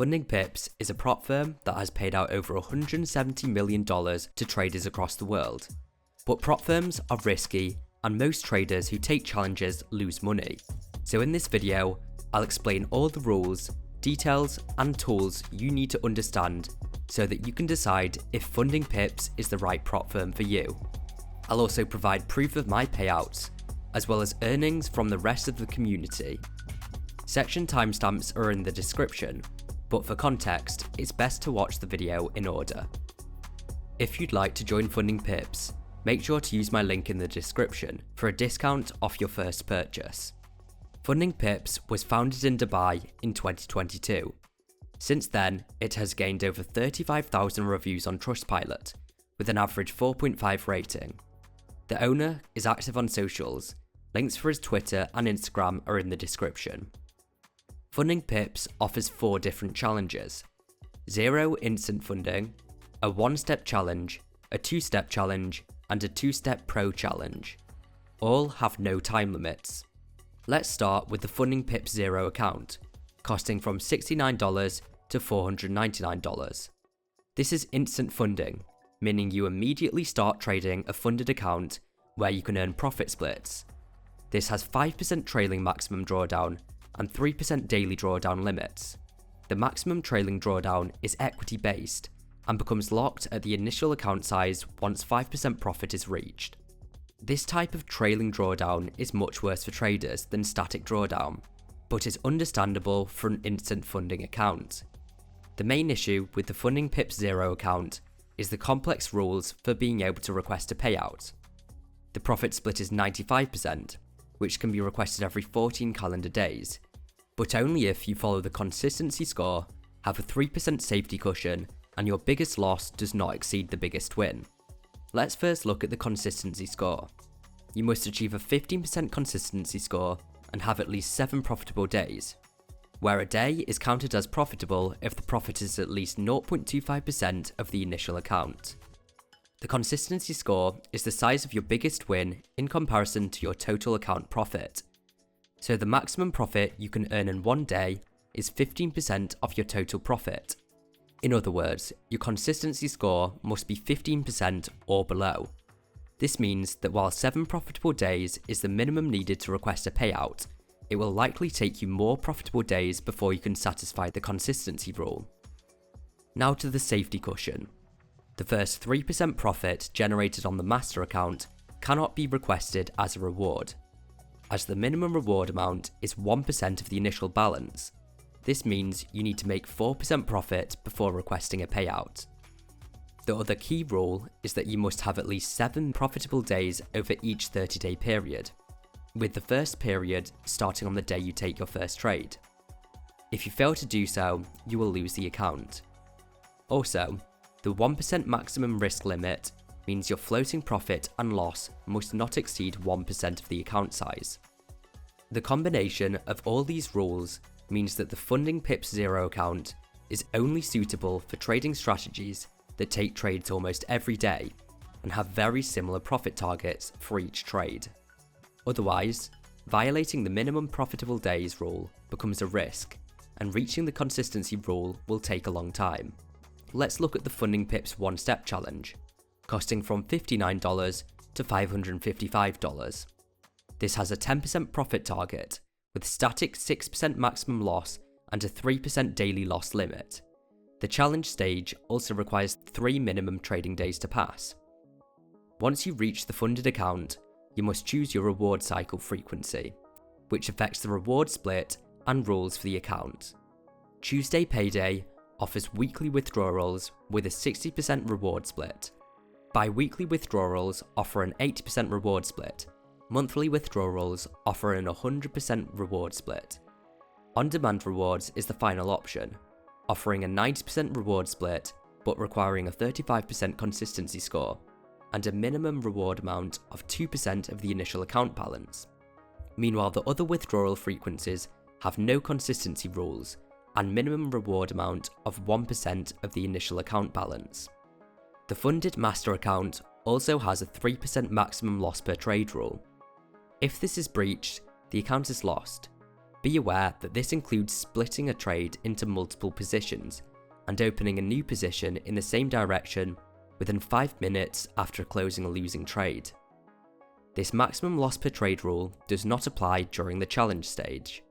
FundingPips is a prop firm that has paid out over $170 million to traders across the world. But prop firms are risky, and most traders who take challenges lose money. So in this video, I'll explain all the rules, details, and tools you need to understand so that you can decide if FundingPips is the right prop firm for you. I'll also provide proof of my payouts, as well as earnings from the rest of the community. Section timestamps are in the description, but for context, it's best to watch the video in order. If you'd like to join FundingPips, make sure to use my link in the description for a discount off your first purchase. FundingPips was founded in Dubai in 2022. Since then, it has gained over 35,000 reviews on Trustpilot, with an average 4.5 rating. The owner is active on socials. Links for his Twitter and Instagram are in the description. FundingPips offers 4 different challenges: 0 instant funding, a 1-step challenge, a 2-step challenge, and a 2-step pro challenge. All have no time limits. Let's start with the FundingPips 0 account, costing from $69 to $499. This is instant funding, meaning you immediately start trading a funded account where you can earn profit splits. This has 5% trailing maximum drawdown and 3% daily drawdown limits. The maximum trailing drawdown is equity based and becomes locked at the initial account size once 5% profit is reached. This type of trailing drawdown is much worse for traders than static drawdown, but is understandable for an instant funding account. The main issue with the FundingPips 0 account is the complex rules for being able to request a payout. The profit split is 95%, which can be requested every 14 calendar days, but only if you follow the consistency score, have a 3% safety cushion, and your biggest loss does not exceed the biggest win. Let's first look at the consistency score. You must achieve a 15% consistency score and have at least 7 profitable days, where a day is counted as profitable if the profit is at least 0.25% of the initial account. The consistency score is the size of your biggest win in comparison to your total account profit. So the maximum profit you can earn in one day is 15% of your total profit. In other words, your consistency score must be 15% or below. This means that while 7 profitable days is the minimum needed to request a payout, it will likely take you more profitable days before you can satisfy the consistency rule. Now to the safety cushion. The first 3% profit generated on the master account cannot be requested as a reward, as the minimum reward amount is 1% of the initial balance. This means you need to make 4% profit before requesting a payout. The other key rule is that you must have at least 7 profitable days over each 30-day period, with the first period starting on the day you take your first trade. If you fail to do so, you will lose the account. Also, the 1% maximum risk limit means your floating profit and loss must not exceed 1% of the account size. The combination of all these rules means that the FundingPips 0 account is only suitable for trading strategies that take trades almost every day and have very similar profit targets for each trade. Otherwise, violating the minimum profitable days rule becomes a risk, and reaching the consistency rule will take a long time. Let's look at the FundingPips 1-step challenge, costing from $59 to $555. This has a 10% profit target, with static 6% maximum loss and a 3% daily loss limit. The challenge stage also requires 3 minimum trading days to pass. Once you reach the funded account, you must choose your reward cycle frequency, which affects the reward split and rules for the account. Tuesday Payday offers weekly withdrawals with a 60% reward split. Bi-weekly withdrawals offer an 80% reward split. Monthly withdrawals offer an 100% reward split. On-demand rewards is the final option, offering a 90% reward split but requiring a 35% consistency score and a minimum reward amount of 2% of the initial account balance. Meanwhile, the other withdrawal frequencies have no consistency rules and minimum reward amount of 1% of the initial account balance. The funded master account also has a 3% maximum loss per trade rule. If this is breached, the account is lost. Be aware that this includes splitting a trade into multiple positions and opening a new position in the same direction within 5 minutes after closing a losing trade. This maximum loss per trade rule does not apply during the challenge stage.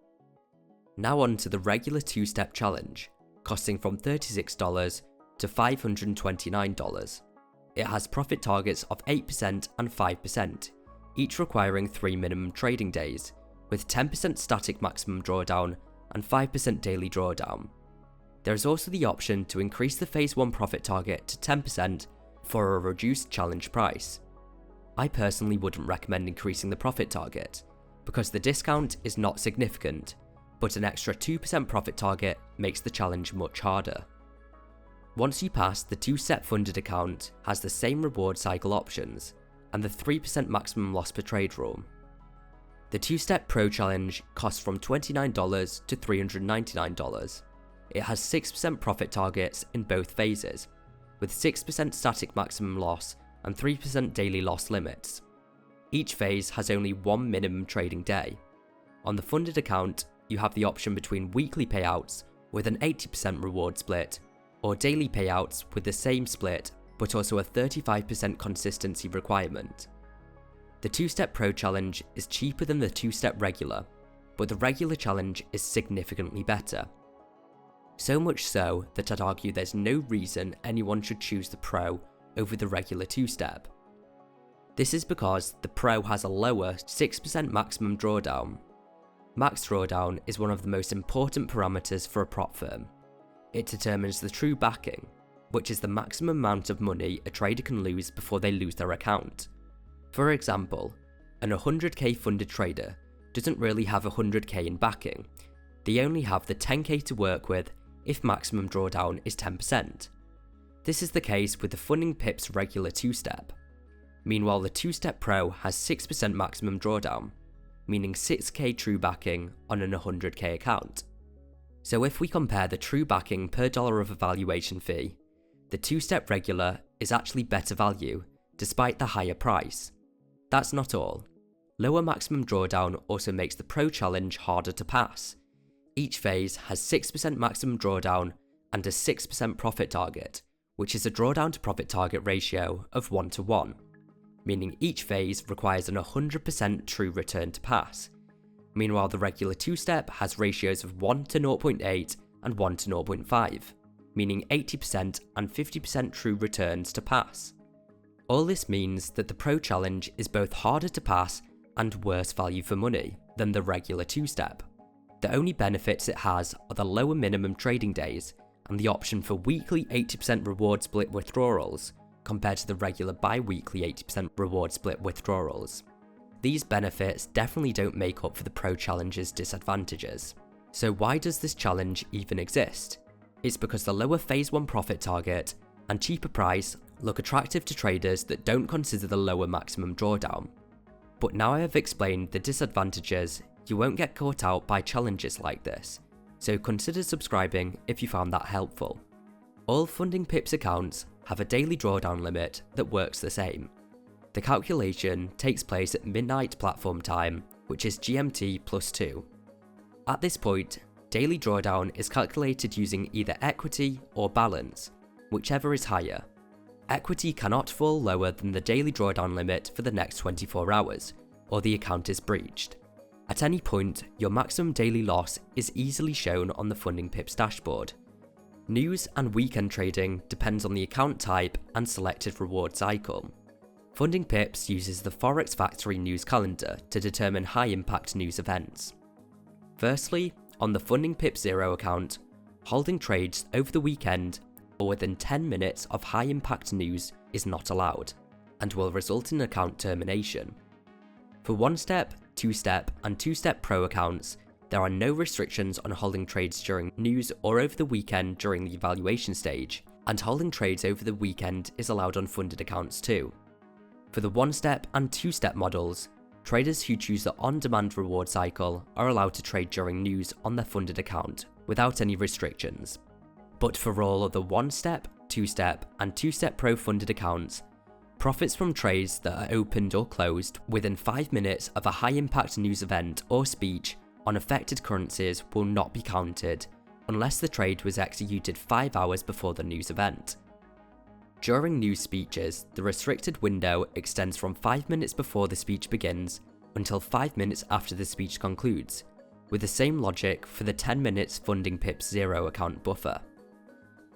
Now on to the regular 2-step challenge, costing from $36 to $529. It has profit targets of 8% and 5%, each requiring 3 minimum trading days, with 10% static maximum drawdown and 5% daily drawdown. There is also the option to increase the Phase 1 profit target to 10% for a reduced challenge price. I personally wouldn't recommend increasing the profit target, because the discount is not significant, but an extra 2% profit target makes the challenge much harder. Once you pass, the 2-step funded account has the same reward cycle options, and the 3% maximum loss per trade rule. The 2-step Pro challenge costs from $29 to $399. It has 6% profit targets in both phases, with 6% static maximum loss and 3% daily loss limits. Each phase has only one minimum trading day. On the funded account, you have the option between weekly payouts with an 80% reward split, or daily payouts with the same split but also a 35% consistency requirement. The 2-step Pro challenge is cheaper than the 2-step regular, but the regular challenge is significantly better. So much so that I'd argue there's no reason anyone should choose the Pro over the regular 2-step. This is because the Pro has a lower 6% maximum drawdown. Max drawdown is one of the most important parameters for a prop firm. It determines the true backing, which is the maximum amount of money a trader can lose before they lose their account. For example, an 100k funded trader doesn't really have 100k in backing. They only have the 10k to work with if maximum drawdown is 10%. This is the case with the FundingPips regular 2-step. Meanwhile, the 2-step Pro has 6% maximum drawdown, meaning 6k true backing on an 100k account. So if we compare the true backing per dollar of evaluation fee, the 2-step regular is actually better value despite the higher price. That's not all. Lower maximum drawdown also makes the Pro challenge harder to pass. Each phase has 6% maximum drawdown and a 6% profit target, which is a drawdown to profit target ratio of 1:1, meaning each phase requires an 100% true return to pass. Meanwhile, the regular 2-step has ratios of 1 to 0.8 and 1 to 0.5, meaning 80% and 50% true returns to pass. All this means that the Pro challenge is both harder to pass and worse value for money than the regular 2-step. The only benefits it has are the lower minimum trading days and the option for weekly 80% reward split withdrawals compared to the regular bi-weekly 80% reward split withdrawals. These benefits definitely don't make up for the Pro challenge's disadvantages. So why does this challenge even exist? It's because the lower Phase 1 profit target and cheaper price look attractive to traders that don't consider the lower maximum drawdown. But now I have explained the disadvantages, you won't get caught out by challenges like this, so consider subscribing if you found that helpful. All FundingPips accounts have a daily drawdown limit that works the same. The calculation takes place at midnight platform time, which is GMT +2. At this point, daily drawdown is calculated using either equity or balance, whichever is higher. Equity cannot fall lower than the daily drawdown limit for the next 24 hours, or the account is breached. At any point, your maximum daily loss is easily shown on the FundingPips dashboard. News and weekend trading depends on the account type and selected reward cycle. FundingPips uses the Forex Factory news calendar to determine high-impact news events. Firstly, on the FundingPips 0 account, holding trades over the weekend or within 10 minutes of high-impact news is not allowed, and will result in account termination. For 1-step, 2-step, and 2-step Pro accounts, there are no restrictions on holding trades during news or over the weekend during the evaluation stage, and holding trades over the weekend is allowed on funded accounts too. For the 1-step and 2-step models, traders who choose the on-demand reward cycle are allowed to trade during news on their funded account without any restrictions. But for all of the 1-step, 2-step, and 2-step Pro funded accounts, profits from trades that are opened or closed within 5 minutes of a high-impact news event or speech on affected currencies will not be counted unless the trade was executed 5 hours before the news event. During news speeches, the restricted window extends from 5 minutes before the speech begins until 5 minutes after the speech concludes, with the same logic for the 10 minutes FundingPips zero account buffer.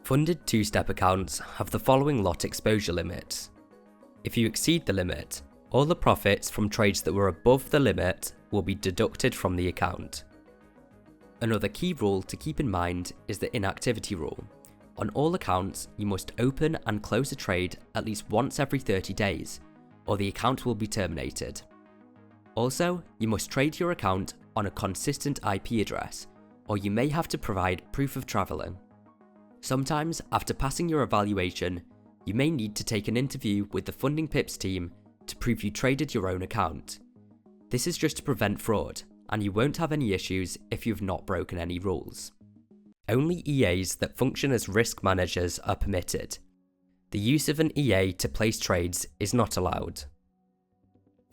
Funded two-step accounts have the following lot exposure limits. If you exceed the limit, all the profits from trades that were above the limit will be deducted from the account. Another key rule to keep in mind is the inactivity rule. On all accounts, you must open and close a trade at least once every 30 days, or the account will be terminated. Also, you must trade your account on a consistent IP address, or you may have to provide proof of travelling. Sometimes, after passing your evaluation, you may need to take an interview with the FundingPips team to prove you traded your own account. This is just to prevent fraud, and you won't have any issues if you've not broken any rules. Only EAs that function as risk managers are permitted. The use of an EA to place trades is not allowed.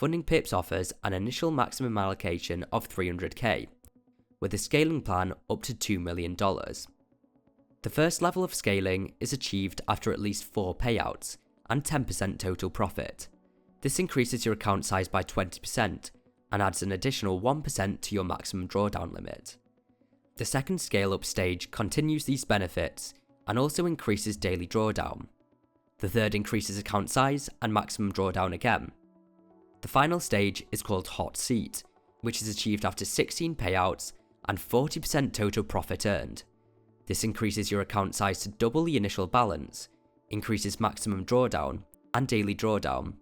FundingPips offers an initial maximum allocation of $300k, with a scaling plan up to $2 million. The first level of scaling is achieved after at least 4 payouts and 10% total profit. This increases your account size by 20% and adds an additional 1% to your maximum drawdown limit. The second scale up stage continues these benefits and also increases daily drawdown. The third increases account size and maximum drawdown again. The final stage is called Hot Seat, which is achieved after 16 payouts and 40% total profit earned. This increases your account size to double the initial balance, increases maximum drawdown and daily drawdown,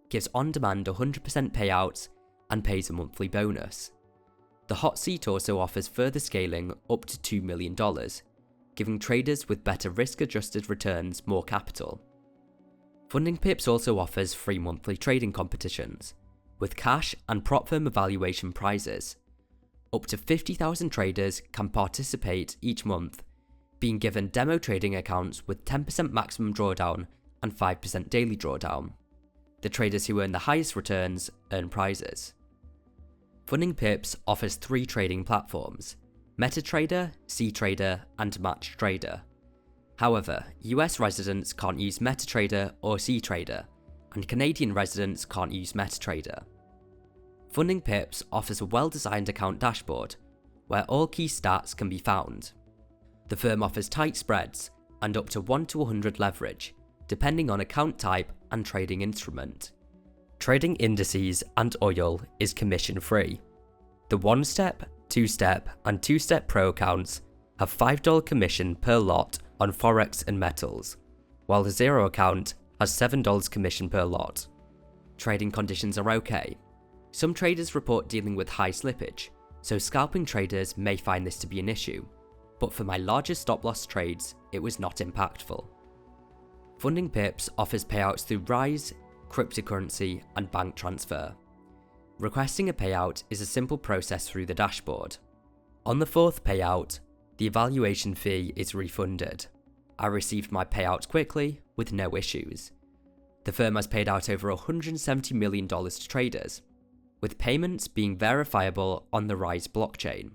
gives on-demand 100% payouts, and pays a monthly bonus. The Hot Seat also offers further scaling up to $2 million, giving traders with better risk-adjusted returns more capital. FundingPips also offers free monthly trading competitions, with cash and prop firm evaluation prizes. Up to 50,000 traders can participate each month, being given demo trading accounts with 10% maximum drawdown and 5% daily drawdown. The traders who earn the highest returns earn prizes. FundingPips offers 3 trading platforms: MetaTrader, CTrader, and MatchTrader. However, US residents can't use MetaTrader or CTrader, and Canadian residents can't use MetaTrader. FundingPips offers a well-designed account dashboard, where all key stats can be found. The firm offers tight spreads and up to 1 to 100 leverage, depending on account type and trading instrument. Trading indices and oil is commission-free. The 1-step, 2-step, and 2-step pro accounts have $5 commission per lot on Forex and metals, while the zero account has $7 commission per lot. Trading conditions are okay. Some traders report dealing with high slippage, so scalping traders may find this to be an issue, but for my largest stop-loss trades, it was not impactful. FundingPips offers payouts through Rise, cryptocurrency, and bank transfer. Requesting a payout is a simple process through the dashboard. On the 4th payout, the evaluation fee is refunded. I received my payout quickly, with no issues. The firm has paid out over $170 million to traders, with payments being verifiable on the Rise blockchain.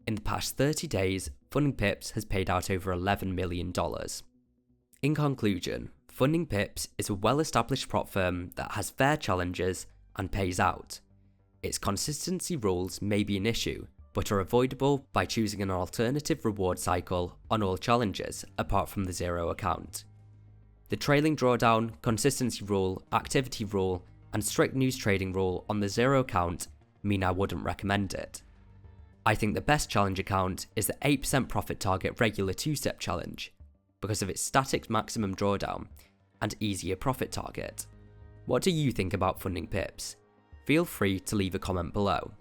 In the past 30 days, FundingPips has paid out over $11 million. In conclusion, FundingPips is a well-established prop firm that has fair challenges and pays out. Its consistency rules may be an issue, but are avoidable by choosing an alternative reward cycle on all challenges apart from the zero account. The trailing drawdown, consistency rule, activity rule, and strict news trading rule on the zero account mean I wouldn't recommend it. I think the best challenge account is the 8% profit target regular 2-step challenge, because of its static maximum drawdown and easier profit target. What do you think about FundingPips? Feel free to leave a comment below.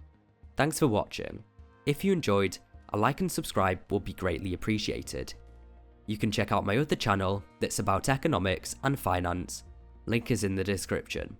Thanks for watching. If you enjoyed, a like and subscribe will be greatly appreciated. You can check out my other channel that's about economics and finance, link is in the description.